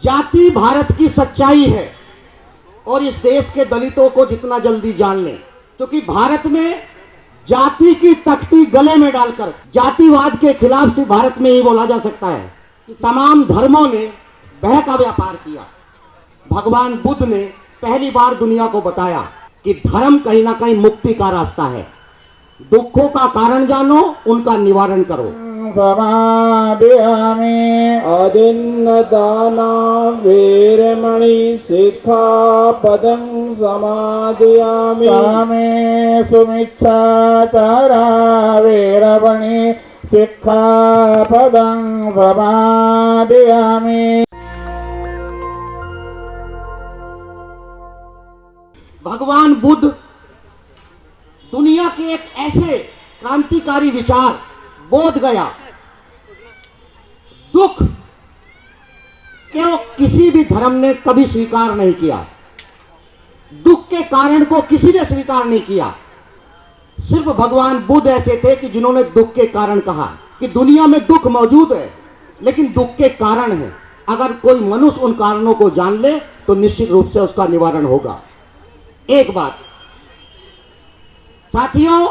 जाति भारत की सच्चाई है और इस देश के दलितों को जितना जल्दी जान लें, क्योंकि भारत में जाति की तख्ती गले में डालकर जातिवाद के खिलाफ सिर्फ भारत में ही बोला जा सकता है कि तमाम धर्मों ने भय का व्यापार किया। भगवान बुद्ध ने पहली बार दुनिया को बताया कि धर्म कहीं ना कहीं मुक्ति का रास्ता है। दुखों का कारण जानो, उनका निवारण करो। समाधियामि अदिन्नदाना वीरमणि सिक्खापदं समाधियामि कामे सुमिच्छाचारा वीरमणि सिक्खापदं समाधियामि। भगवान बुद्ध दुनिया के एक ऐसे क्रांतिकारी विचार बोध गया, दुख को किसी भी धर्म ने कभी स्वीकार नहीं किया, दुख के कारण को किसी ने स्वीकार नहीं किया। सिर्फ भगवान बुद्ध ऐसे थे कि जिन्होंने दुख के कारण कहा कि दुनिया में दुख मौजूद है लेकिन दुख के कारण है। अगर कोई मनुष्य उन कारणों को जान ले तो निश्चित रूप से उसका निवारण होगा। एक बात साथियों,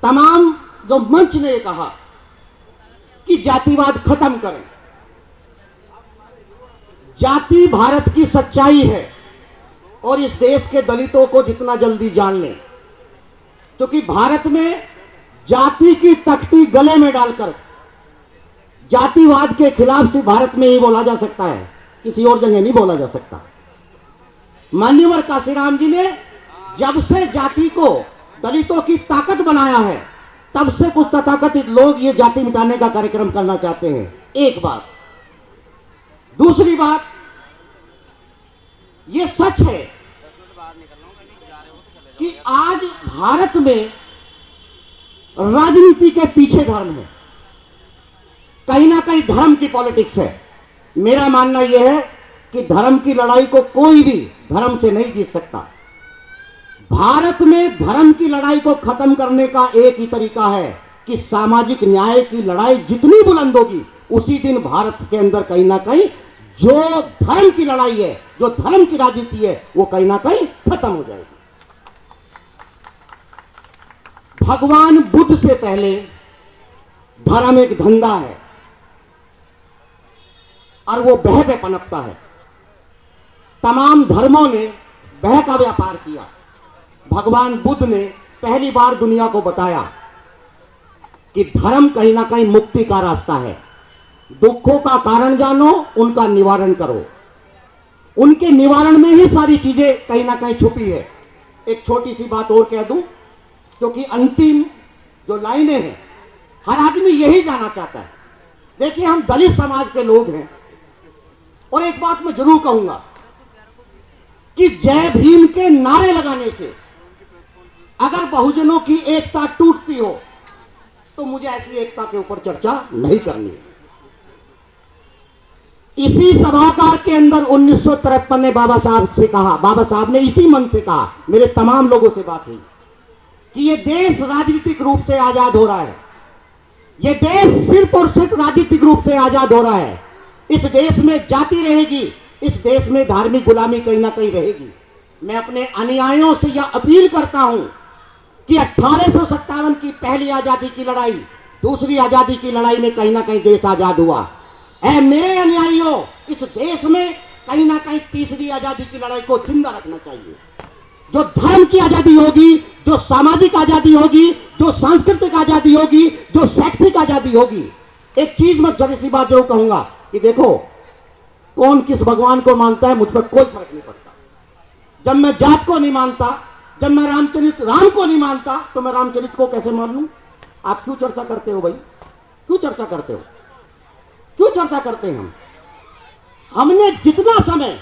तमाम जो मंच ने कहा कि जातिवाद खत्म करें, जाति भारत की सच्चाई है और इस देश के दलितों को जितना जल्दी जान लें, क्योंकि भारत में जाति की तख्ती गले में डालकर जातिवाद के खिलाफ सिर्फ भारत में ही बोला जा सकता है, किसी और जगह नहीं बोला जा सकता। मान्यवर काशीराम जी ने जब से जाति को दलितों की ताकत बनाया है, तब से कुछ तथाकथित लोग ये जाति मिटाने का कार्यक्रम करना चाहते हैं। एक बात। दूसरी बात, ये सच है कि आज भारत में राजनीति के पीछे धर्म है, कहीं ना कहीं धर्म की पॉलिटिक्स है। मेरा मानना यह है कि धर्म की लड़ाई को कोई भी धर्म से नहीं जीत सकता। भारत में धर्म की लड़ाई को खत्म करने का एक ही तरीका है कि सामाजिक न्याय की लड़ाई जितनी बुलंद होगी, उसी दिन भारत के अंदर कहीं ना कहीं जो धर्म की लड़ाई है, जो धर्म की राजनीति है, वो कहीं ना कहीं खत्म हो जाएगी। भगवान बुद्ध से पहले धर्म एक धंधा है और वो बह पे पनपता है। तमाम धर्मों ने बह का व्यापार किया। भगवान बुद्ध ने पहली बार दुनिया को बताया कि धर्म कहीं ना कहीं मुक्ति का रास्ता है। दुखों का कारण जानो, उनका निवारण करो। उनके निवारण में ही सारी चीजें कहीं ना कहीं छुपी है। एक छोटी सी बात और कह दूं, क्योंकि अंतिम जो लाइनें हैं, हर आदमी यही जानना चाहता है। देखिए, हम दलित समाज के लोग हैं और एक बात मैं जरूर कहूंगा कि जय भीम के नारे लगाने से अगर बहुजनों की एकता टूटती हो तो मुझे ऐसी एकता के ऊपर चर्चा नहीं करनी है। इसी सभागार के अंदर 1953 में बाबा साहब से कहा, बाबा साहब ने इसी मन से कहा, मेरे तमाम लोगों से बात हुई कि यह देश राजनीतिक रूप से आजाद हो रहा है। यह देश सिर्फ और सिर्फ राजनीतिक रूप से आजाद हो रहा है। इस देश में जाति रहेगी, इस देश में धार्मिक गुलामी कहीं ना कहीं रहेगी। मैं अपने अनुयायियों से यह अपील करता हूं कि 1857 की पहली आजादी की लड़ाई, दूसरी आजादी की लड़ाई में कहीं ना कहीं देश आजाद हुआ। ऐ मेरे अनुयायियों, इस देश में कहीं ना कहीं तीसरी आजादी की लड़ाई को जिंदा रखना चाहिए। जो धर्म की आजादी होगी, जो सामाजिक आजादी होगी, जो सांस्कृतिक आजादी होगी, जो शैक्षिक आजादी होगी। एक चीज मैं जरा सी बात जरूर कहूंगा कि देखो, कौन किस भगवान को मानता है, मुझ पर कोई फर्क नहीं पड़ता। जब मैं जात को नहीं मानता, जब मैं राम को नहीं मानता, तो मैं रामचरित को कैसे मान लूं? आप क्यों चर्चा करते हो भाई? क्यों चर्चा करते हो? क्यों चर्चा करते हैं हम? हमने जितना समय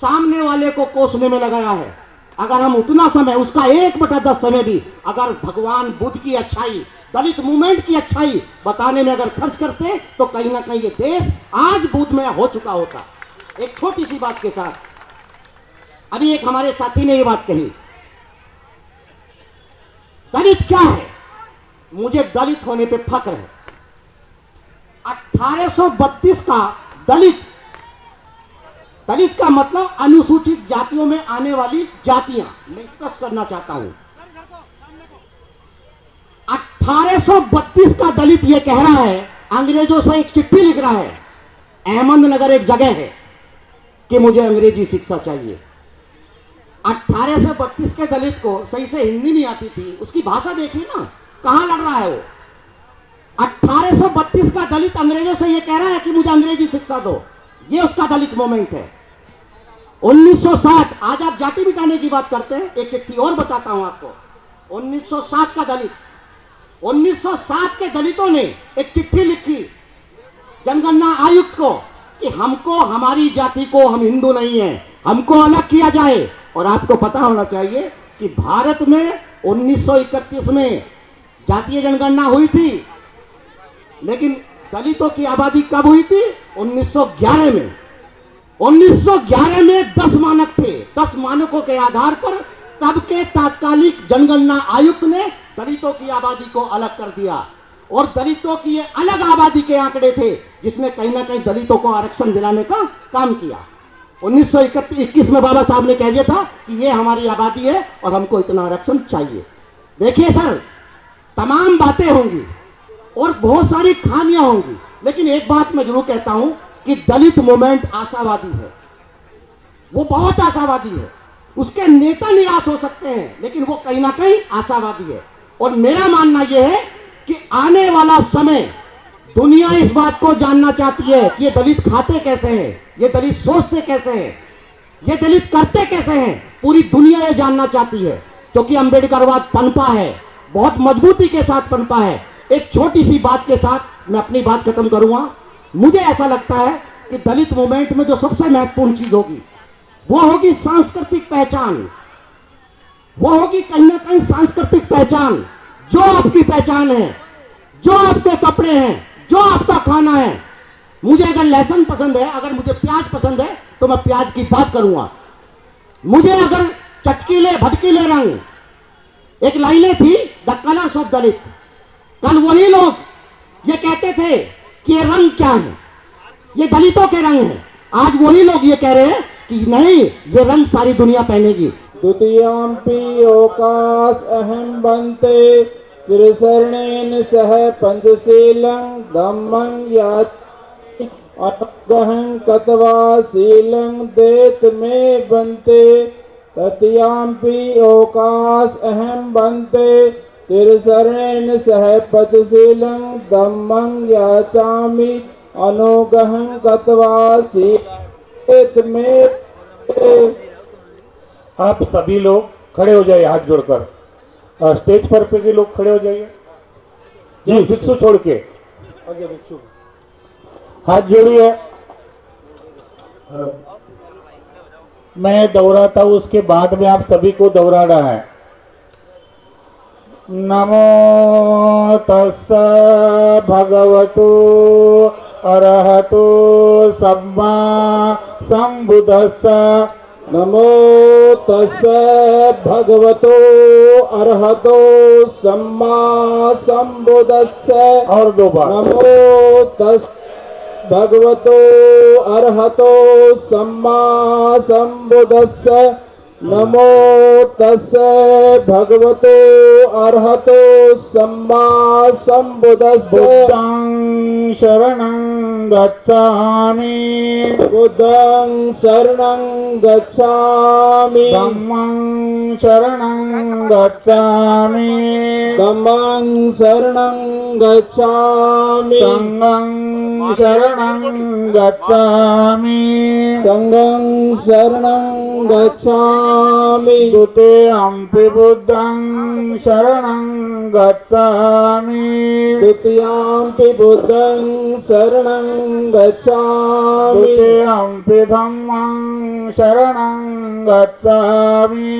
सामने वाले को कोसने में लगाया है, अगर हम उतना समय, उसका 1/10 समय भी अगर भगवान बुद्ध की अच्छाई, दलित मूवमेंट की अच्छाई बताने में अगर खर्च करते, तो कहीं ना कहीं ये देश आज बुद्धमय हो चुका होता। एक छोटी सी बात के साथ, अभी एक हमारे साथी ने ये बात कही, दलित क्या है? मुझे दलित होने पे फक्र है। 1832 का दलित दलित का मतलब अनुसूचित जातियों में आने वाली जातियां। मैं स्पष्ट करना चाहता हूं, 1832 का दलित यह कह रहा है, अंग्रेजों से एक चिट्ठी लिख रहा है, अहमदनगर एक जगह है, कि मुझे अंग्रेजी शिक्षा चाहिए। 1832 के दलित को सही से हिंदी नहीं आती थी, उसकी भाषा देखिए ना, कहां लड़ रहा है वो। 1832 का दलित अंग्रेजों से ये कह रहा है कि मुझे अंग्रेजी शिक्षा दो, ये उसका दलित मूवमेंट है। 1960, आज आप जाति मिटाने की बात करते हैं, एक चिट्ठी और बताता हूं आपको। 1960 का दलित, 1960 के दलितों ने एक चिट्ठी लिखी जनगणना आयुक्त को कि हमको, हमारी जाति को, हम हिंदू नहीं हैं, हमको अलग किया जाए। और आपको पता होना चाहिए कि भारत में 1931 में जातीय जनगणना हुई थी, लेकिन दलितों की आबादी कब हुई थी? 1911 में। 1911 में 10 मानक थे। 10 मानकों के आधार पर तब के तात्कालिक जनगणना आयुक्त ने दलितों की आबादी को अलग कर दिया, और दलितों की ये अलग आबादी के आंकड़े थे, जिसने कहीं ना कहीं दलितों को आरक्षण दिलाने का काम किया। 1921 में बाबा साहब ने कह दिया था कि ये हमारी आबादी है और हमको इतना आरक्षण चाहिए। देखिए सर, तमाम बातें होंगी और बहुत सारी खामियां होंगी, लेकिन एक बात मैं जरूर कहता हूं कि दलित मूवमेंट आशावादी है, वो बहुत आशावादी है। उसके नेता निराश हो सकते हैं, लेकिन वो कहीं ना कहीं आशावादी है। और मेरा मानना यह है कि आने वाला समय, दुनिया इस बात को जानना चाहती है कि ये दलित खाते कैसे हैं, ये दलित सोचते कैसे हैं, ये दलित करते कैसे हैं। पूरी दुनिया ये जानना चाहती है, क्योंकि अंबेडकरवाद पनपा है, बहुत मजबूती के साथ पनपा है। एक छोटी सी बात के साथ मैं अपनी बात खत्म करूंगा। मुझे ऐसा लगता है कि दलित मूवमेंट में जो सबसे महत्वपूर्ण चीज होगी वो होगी सांस्कृतिक पहचान। वो होगी कहीं ना कहीं सांस्कृतिक पहचान। जो आपकी पहचान है, जो आपके कपड़े हैं, जो आपका खाना है। मुझे अगर लहसुन पसंद है, अगर मुझे प्याज पसंद है, तो मैं प्याज की बात करूंगा। मुझे अगर चटकीले भटकीले रंग, एक लाइनें थी, द कलर्स ऑफ दलित। कल वही लोग ये कहते थे कि ये रंग क्या है, ये दलितों के रंग हैं। आज वही लोग ये कह रहे हैं कि नहीं, ये रंग सारी दुनिया पहनेगी। द्वितीयम्पि ओकास अहम बन्ते त्रिसरणेन सह पंचशीलं धम्मं याति अनुग्रहं कत्वा शीलं देत मे बन्ते। तृतीयम्पि ओकास अहम बन्ते त्रिसरणेन सह पंचशीलं धम्मं याचामि अनुग्रहं कत्वा शीलं देत मे। आप सभी लोग खड़े हो जाइए हाथ जोड़कर। स्टेज पर पे के लोग खड़े हो जाइए जी, भिक्षु छोड़ के हाथ जोड़िए। मैं दोहराता हूं, उसके बाद में आप सभी को दोहराना है। नमो तस्स भगवतो अरहतो सम्मा सम्बुद्धस्स। नमो तस्सै भगवतो अरहतो सम्मा सम्बुद्धस्सै। और दो बार। नमो तस्सै भगवतो अरहतो सम्मा सम्बुद्धस्सै। नमो तस्सै भगवतो अरहतो सम्मा सम्बुद्धस्सै। बुद्धं शरणं गच्छामि, बुद्धं शरणं गच्छामि, धम्मं शरणं गच्छामि, धम्मं शरणं गच्छामि, संघं शरणं गच्छामि, संघं शरणं गच्छामि। द्वितीयम्पि बुद्धं शरणं गच्छामि, द्वितीयम्पि बुद्धं शरणं गच्छामि, द्वितीयम्पि धम्मं शरणं गच्छामि,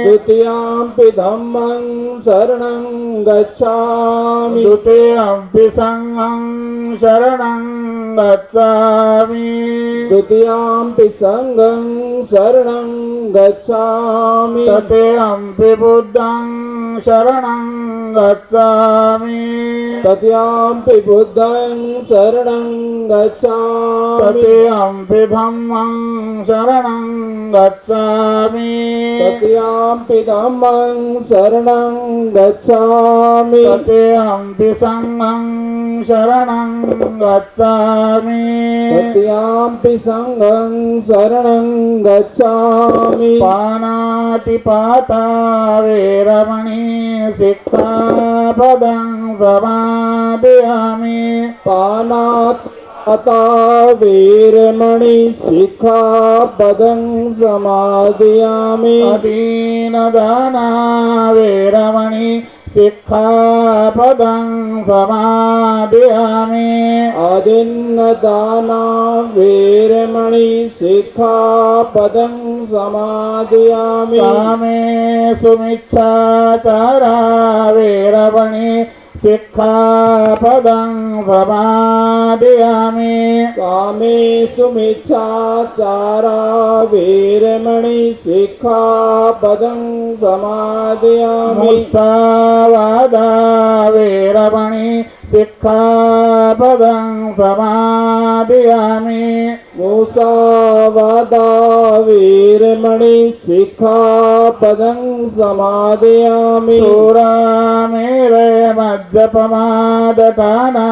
द्वितीयम्पि धम्मं शरणं गच्छामि, द्वितीयम्पि संघं शरणं गच्छामि, द्वितीयम्पि संघं शरणं गच्छामि। गच्छामि तथेऽहमपि बुद्धं शरणं गच्छामि तथ्याम्पि बुद्धं शरणं गच्छामि तथेऽहमपि धम्मं शरणं गच्छामि तथ्याम्पि धम्मं शरणं गच्छामि तथेऽहमपि संघं शरणं गच्छामि तथ्याम्पि संघं शरणं गच्छामि पानातिपाता वेरमणि सिक्खापदं समादयामि पानातिपाता वीरमणि सिक्खापदं समादयामि अदीनदाना वेरमणि सिक्खापदं समादयामि अदिन्नदाना वीरमणि सिक्खापदं समादयामि कामेषु मिच्छाचारा वेरमणि सिक्खापदं समादयामि कामेषु मिच्छाचारा वीरमणि सिक्खापदं समादयामि मुसावादा वेरमणि सिक्खापदं समादयामि मुसावादा वीरमणि सिक्खापदं समादयामि शूरामेरे मज्जपमादपाना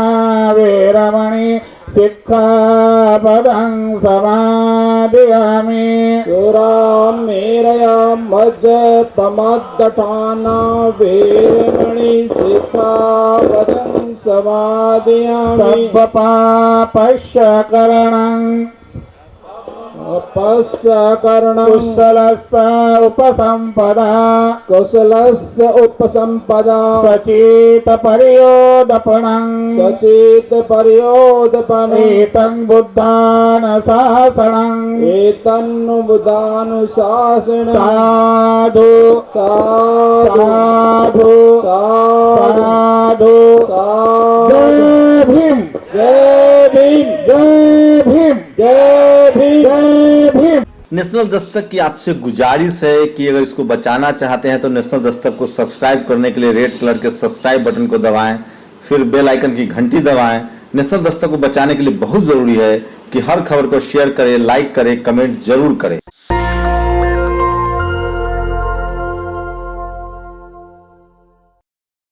वेरमणि सिक्खापदं समादयामि सुरामेरया मज्जपमादठाना वीरमणि सिक्खापदं समादयामि सर्वपापश्यकरणं अपस्यकरणं कुशलस्य उपसम्पदा कुशलस्य उपसम्पदा सचेतपर्योदपणं सचेत पर्योदपने एतं बुद्धानुशासनम् एतन्नुबुधानुशासनं साधु साधु साधु साधु साधु जय भीम जय भीम जय भीम जय भीम जय भीम। नेशनल दस्तक की आपसे गुजारिश है कि अगर इसको बचाना चाहते हैं तो नेशनल दस्तक को सब्सक्राइब करने के लिए रेड कलर के सब्सक्राइब बटन को दबाएं, फिर बेल आइकन की घंटी दबाएं। नेशनल दस्तक को बचाने के लिए बहुत जरूरी है कि हर खबर को शेयर करें, लाइक करें, कमेंट जरूर करें।